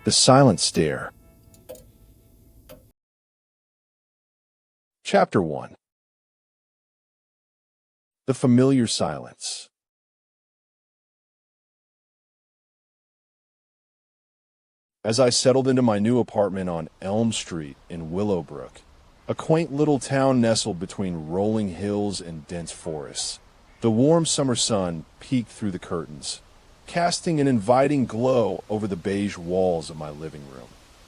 The Silent Stare. Chapter 1. The Familiar Silence. As I settled into my new apartment on Elm Street in Willowbrook, a quaint little town nestled between rolling hills and dense forests, the warm summer sun peeked through the curtains, casting an inviting glow over the beige walls of my living room.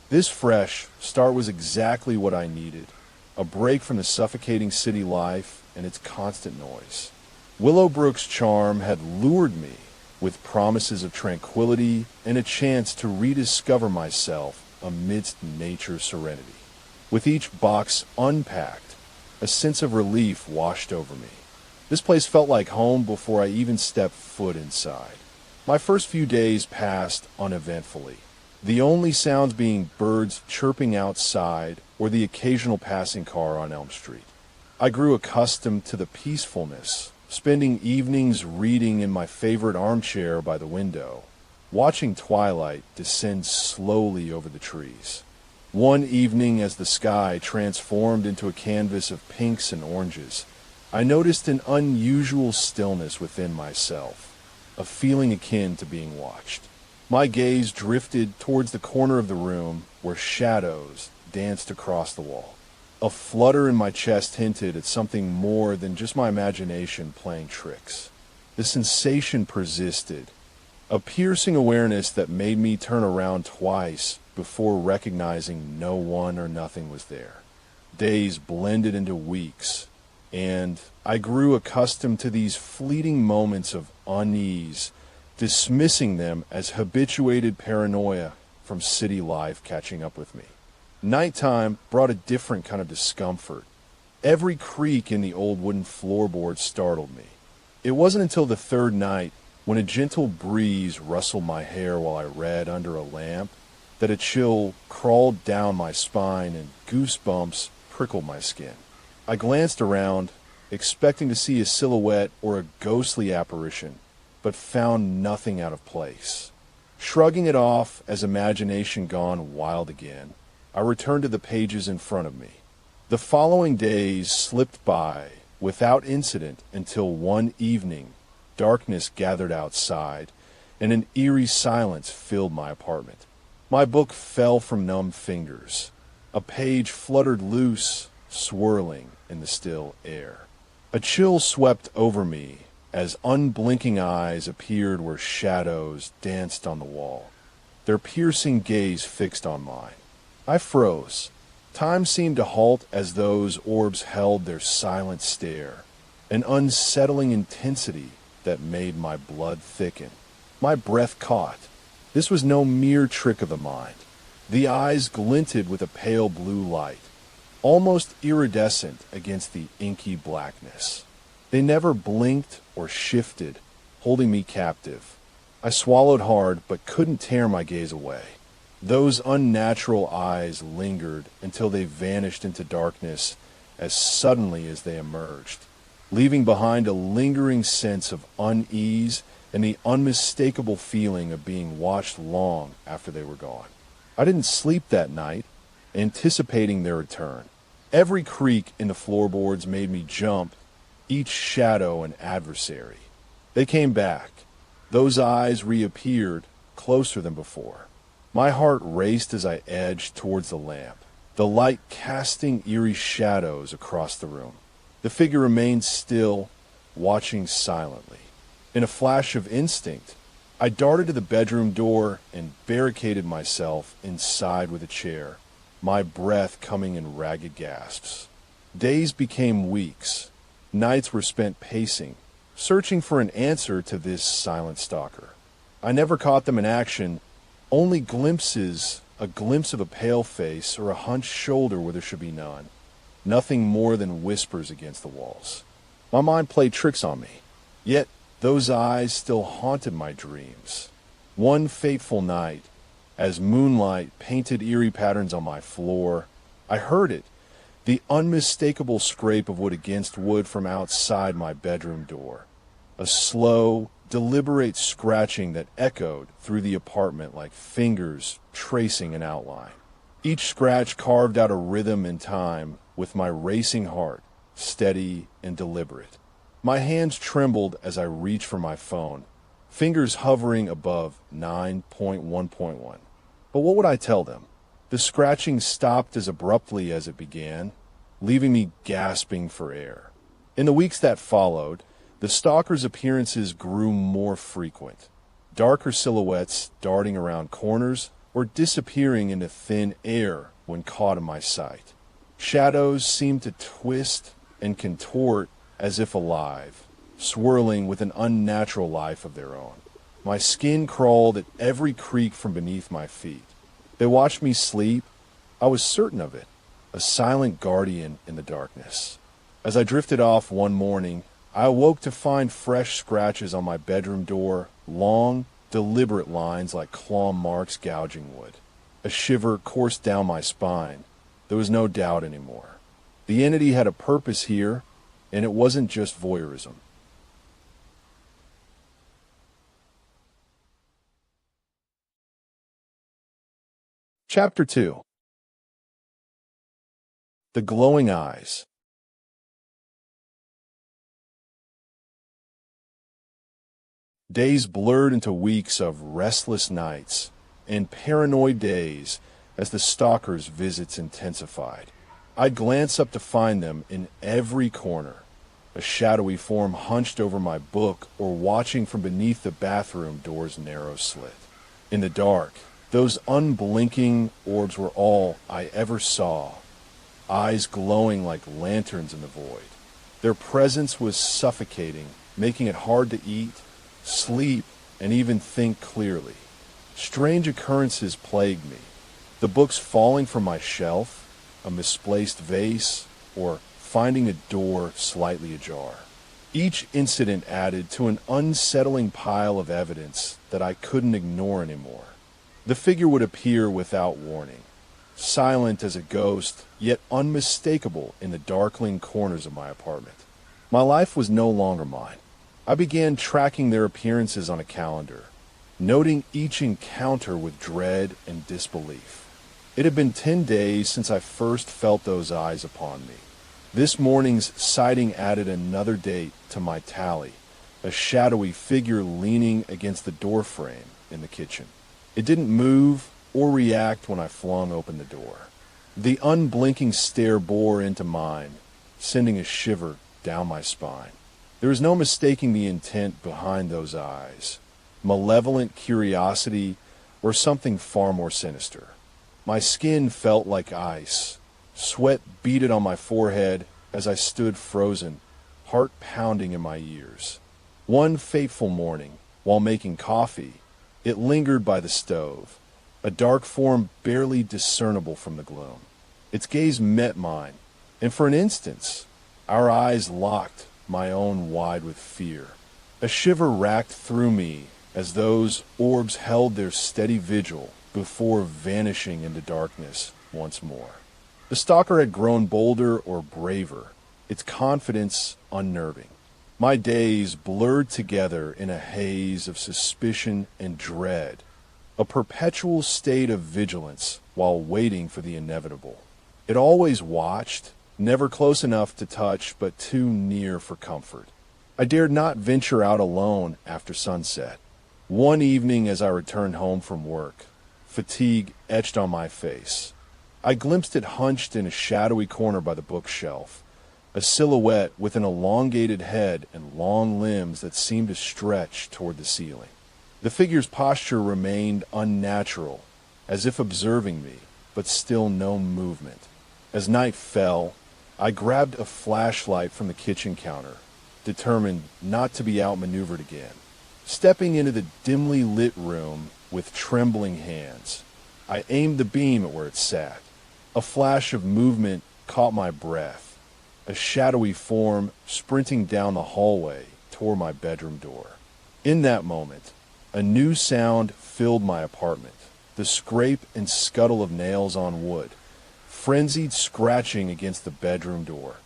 This fresh start was exactly what I needed, a break from the suffocating city life and its constant noise. Willowbrook's charm had lured me, with promises of tranquility and a chance to rediscover myself amidst nature's serenity. With each box unpacked, a sense of relief washed over me. This place felt like home before I even stepped foot inside. My first few days passed uneventfully, the only sounds being birds chirping outside or the occasional passing car on Elm Street. I grew accustomed to the peacefulness, spending evenings reading in my favorite armchair by the window, watching twilight descend slowly over the trees. One evening, as the sky transformed into a canvas of pinks and oranges, I noticed an unusual stillness within myself, a feeling akin to being watched. My gaze drifted towards the corner of the room where shadows danced across the wall. A flutter in my chest hinted at something more than just my imagination playing tricks. The sensation persisted, a piercing awareness that made me turn around twice before recognizing no one or nothing was there. Days blended into weeks, and I grew accustomed to these fleeting moments of unease, dismissing them as habituated paranoia from city life catching up with me. Nighttime brought a different kind of discomfort. Every creak in the old wooden floorboards startled me. It wasn't until the third night, when a gentle breeze rustled my hair while I read under a lamp, that a chill crawled down my spine and goosebumps prickled my skin. I glanced around, expecting to see a silhouette or a ghostly apparition, but found nothing out of place. Shrugging it off as imagination gone wild again, I returned to the pages in front of me. The following days slipped by without incident until one evening, darkness gathered outside, and an eerie silence filled my apartment. My book fell from numb fingers. A page fluttered loose, swirling in the still air. A chill swept over me as unblinking eyes appeared where shadows danced on the wall, their piercing gaze fixed on mine. I froze. Time seemed to halt as those orbs held their silent stare, an unsettling intensity that made my blood thicken. My breath caught. This was no mere trick of the mind. The eyes glinted with a pale blue light, almost iridescent against the inky blackness. They never blinked or shifted, holding me captive. I swallowed hard but couldn't tear my gaze away. Those unnatural eyes lingered until they vanished into darkness as suddenly as they emerged, leaving behind a lingering sense of unease and the unmistakable feeling of being watched long after they were gone. I didn't sleep that night, anticipating their return. Every creak in the floorboards made me jump, each shadow an adversary. They came back. Those eyes reappeared, closer than before. My heart raced as I edged towards the lamp, the light casting eerie shadows across the room. The figure remained still, watching silently. In a flash of instinct, I darted to the bedroom door and barricaded myself inside with a chair, my breath coming in ragged gasps. Days became weeks. Nights were spent pacing, searching for an answer to this silent stalker. I never caught them in action, only glimpses, a glimpse of a pale face or a hunched shoulder where there should be none. Nothing more than whispers against the walls. My mind played tricks on me, yet those eyes still haunted my dreams. One fateful night, as moonlight painted eerie patterns on my floor, I heard it, the unmistakable scrape of wood against wood from outside my bedroom door. A slow, deliberate scratching that echoed through the apartment like fingers tracing an outline. Each scratch carved out a rhythm in time, with my racing heart steady and deliberate. My hands trembled as I reached for my phone, fingers hovering above 9.1.1. But what would I tell them? The scratching stopped as abruptly as it began, leaving me gasping for air. In the weeks that followed, the stalker's appearances grew more frequent. Darker silhouettes darting around corners or disappearing into thin air when caught in my sight. Shadows seemed to twist and contort as if alive, swirling with an unnatural life of their own. My skin crawled at every creak from beneath my feet. They watched me sleep. I was certain of it, a silent guardian in the darkness. As I drifted off one morning, I awoke to find fresh scratches on my bedroom door, long, deliberate lines like claw marks gouging wood. A shiver coursed down my spine. There was no doubt anymore. The entity had a purpose here, and it wasn't just voyeurism. Chapter 2. The Glowing Eyes. Days blurred into weeks of restless nights and paranoid days as the stalker's visits intensified. I'd glance up to find them in every corner, a shadowy form hunched over my book or watching from beneath the bathroom door's narrow slit. In the dark, those unblinking orbs were all I ever saw, eyes glowing like lanterns in the void. Their presence was suffocating, making it hard to eat, sleep, and even think clearly. Strange occurrences plagued me. The books falling from my shelf, a misplaced vase, or finding a door slightly ajar. Each incident added to an unsettling pile of evidence that I couldn't ignore anymore. The figure would appear without warning, silent as a ghost, yet unmistakable in the darkling corners of my apartment. My life was no longer mine. I began tracking their appearances on a calendar, noting each encounter with dread and disbelief. It had been 10 days since I first felt those eyes upon me. This morning's sighting added another date to my tally, a shadowy figure leaning against the doorframe in the kitchen. It didn't move or react when I flung open the door. The unblinking stare bore into mine, sending a shiver down my spine. There was no mistaking the intent behind those eyes, malevolent curiosity or something far more sinister. My skin felt like ice. Sweat beaded on my forehead as I stood frozen, heart pounding in my ears. One fateful morning, while making coffee, it lingered by the stove, a dark form barely discernible from the gloom. Its gaze met mine, and for an instant, our eyes locked, my own wide with fear. A shiver racked through me as those orbs held their steady vigil before vanishing into darkness once more. The stalker had grown bolder or braver, its confidence unnerving. My days blurred together in a haze of suspicion and dread, a perpetual state of vigilance while waiting for the inevitable. It always watched, never close enough to touch but too near for comfort. I dared not venture out alone after sunset. One evening as I returned home from work, fatigue etched on my face. I glimpsed it hunched in a shadowy corner by the bookshelf, a silhouette with an elongated head and long limbs that seemed to stretch toward the ceiling. The figure's posture remained unnatural, as if observing me, but still no movement. As night fell, I grabbed a flashlight from the kitchen counter, determined not to be outmaneuvered again. Stepping into the dimly lit room with trembling hands, I aimed the beam at where it sat. A flash of movement caught my breath, a shadowy form sprinting down the hallway toward my bedroom door. In that moment, a new sound filled my apartment, the scrape and scuttle of nails on wood, frenzied scratching against the bedroom door,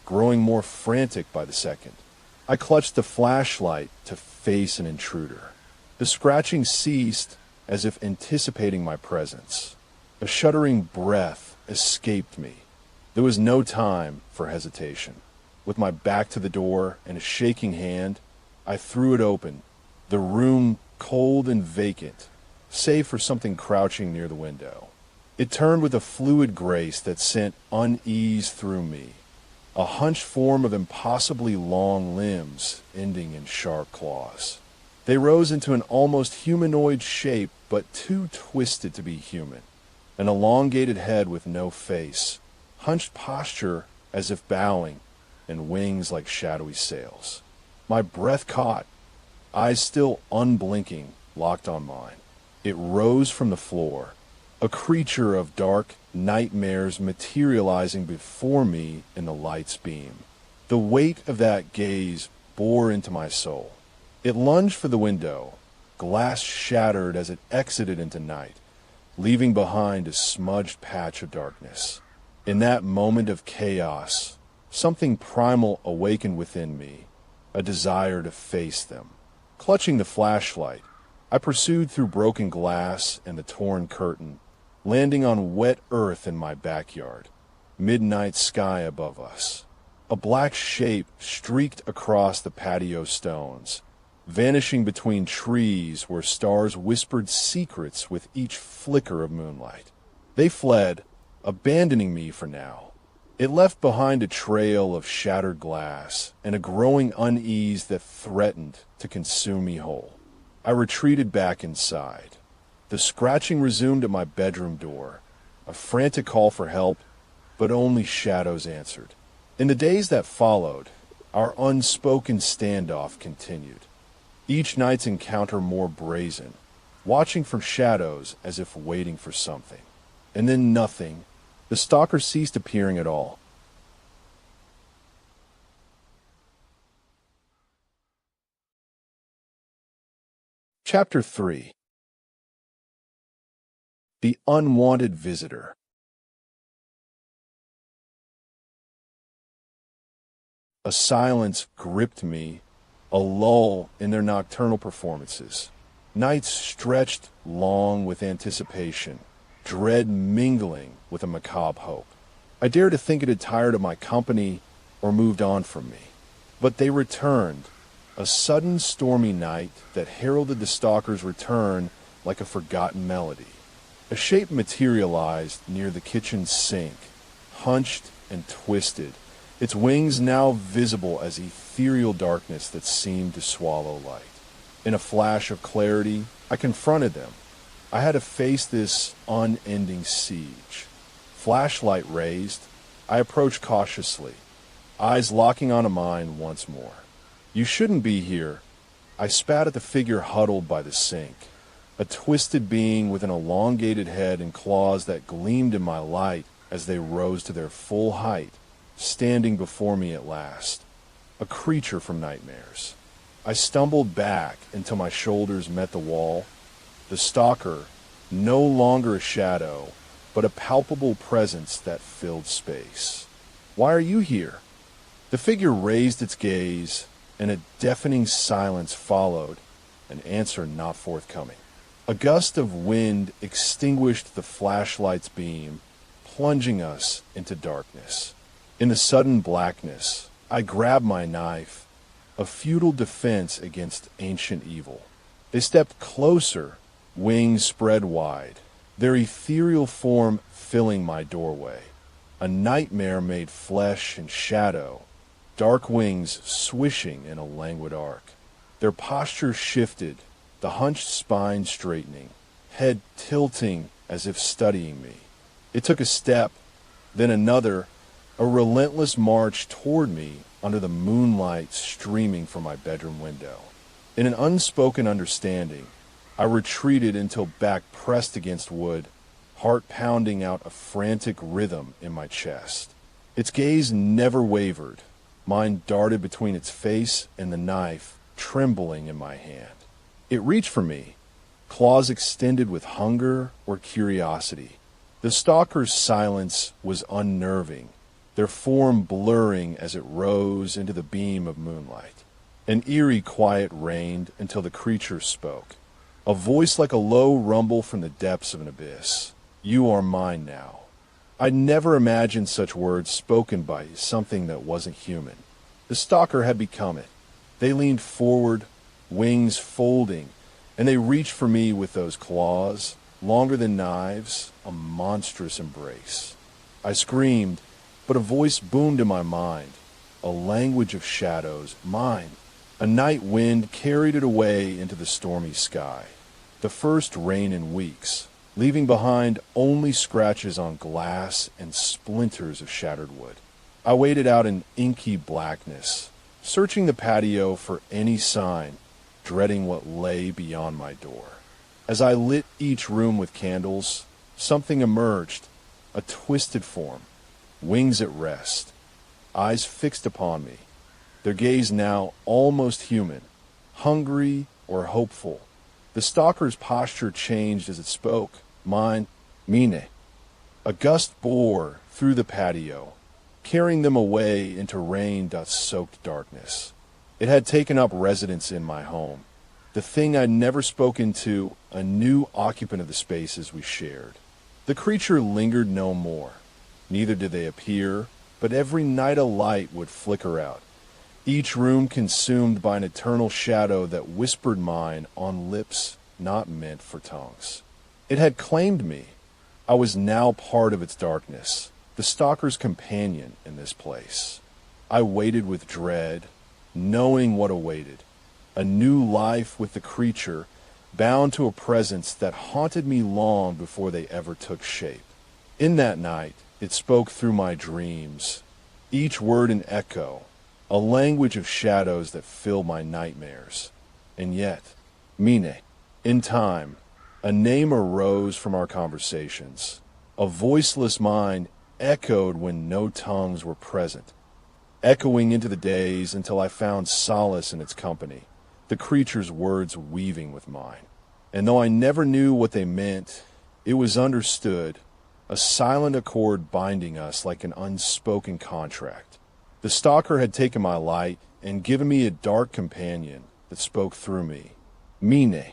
growing more frantic by the second. I clutched the flashlight to face an intruder. The scratching ceased as if anticipating my presence. A shuddering breath escaped me. There was no time for hesitation. With my back to the door and a shaking hand, I threw it open, the room cold and vacant, save for something crouching near the window. It turned with a fluid grace that sent unease through me, a hunched form of impossibly long limbs ending in sharp claws. They rose into an almost humanoid shape, but too twisted to be human. An elongated head with no face, hunched posture as if bowing, and wings like shadowy sails. My breath caught, eyes still unblinking, locked on mine. It rose from the floor, a creature of dark nightmares materializing before me in the light's beam. The weight of that gaze bore into my soul. It lunged for the window, glass shattered as it exited into night, leaving behind a smudged patch of darkness. In that moment of chaos, something primal awakened within me, a desire to face them. Clutching the flashlight, I pursued through broken glass and the torn curtain, landing on wet earth in my backyard, midnight sky above us. A black shape streaked across the patio stones, vanishing between trees where stars whispered secrets with each flicker of moonlight. They fled, abandoning me for now. It left behind a trail of shattered glass and a growing unease that threatened to consume me whole. I retreated back inside. The scratching resumed at my bedroom door, a frantic call for help, but only shadows answered. In the days that followed, our unspoken standoff continued, each night's encounter more brazen, watching for shadows as if waiting for something. And then nothing. The stalker ceased appearing at all. Chapter 3. The Unwanted Visitor. A silence gripped me, a lull in their nocturnal performances. Nights stretched long with anticipation, dread mingling with a macabre hope. I dared to think it had tired of my company or moved on from me. But they returned, a sudden stormy night that heralded the stalker's return like a forgotten melody. A shape materialized near the kitchen sink, hunched and twisted, its wings now visible as ethereal darkness that seemed to swallow light. In a flash of clarity, I confronted them. I had to face this unending siege. Flashlight raised, I approached cautiously, eyes locking onto mine once more. "You shouldn't be here." I spat at the figure huddled by the sink, a twisted being with an elongated head and claws that gleamed in my light as they rose to their full height, standing before me at last. A creature from nightmares. I stumbled back until my shoulders met the wall. The stalker, no longer a shadow, but a palpable presence that filled space. "Why are you here?" The figure raised its gaze, and a deafening silence followed, an answer not forthcoming. A gust of wind extinguished the flashlight's beam, plunging us into darkness. In the sudden blackness, I grabbed my knife, a futile defense against ancient evil. They stepped closer, wings spread wide, their ethereal form filling my doorway. A nightmare made flesh and shadow, dark wings swishing in a languid arc. Their posture shifted, the hunched spine straightening, head tilting as if studying me. It took a step, then another, a relentless march toward me under the moonlight streaming from my bedroom window. In an unspoken understanding, I retreated until back pressed against wood, heart pounding out a frantic rhythm in my chest. Its gaze never wavered. Mine darted between its face and the knife, trembling in my hand. It reached for me, claws extended with hunger or curiosity. The stalker's silence was unnerving, their form blurring as it rose into the beam of moonlight. An eerie quiet reigned until the creature spoke. A voice like a low rumble from the depths of an abyss. You are mine now. I'd never imagined such words spoken by something that wasn't human. The stalker had become it. They leaned forward, wings folding, and they reached for me with those claws, longer than knives, a monstrous embrace. I screamed, but a voice boomed in my mind, a language of shadows, mine. A night wind carried it away into the stormy sky. The first rain in weeks, leaving behind only scratches on glass and splinters of shattered wood. I waited out in inky blackness, searching the patio for any sign, dreading what lay beyond my door. As I lit each room with candles, something emerged, a twisted form, wings at rest, eyes fixed upon me, their gaze now almost human, hungry or hopeful. The stalker's posture changed as it spoke. Mine, mine. A gust bore through the patio, carrying them away into rain-soaked darkness. It had taken up residence in my home, the thing I'd never spoken to, a new occupant of the spaces we shared. The creature lingered no more. Neither did they appear, but every night a light would flicker out, each room consumed by an eternal shadow that whispered mine on lips not meant for tongues. It had claimed me. I was now part of its darkness, the stalker's companion in this place. I waited with dread, knowing what awaited, a new life with the creature, bound to a presence that haunted me long before they ever took shape. In that night, it spoke through my dreams, each word an echo, a language of shadows that filled my nightmares. And yet, Mine, in time, a name arose from our conversations. A voiceless mind echoed when no tongues were present, echoing into the days until I found solace in its company, the creature's words weaving with mine. And though I never knew what they meant, it was understood, a silent accord binding us like an unspoken contract. The stalker had taken my light and given me a dark companion that spoke through me. Mine,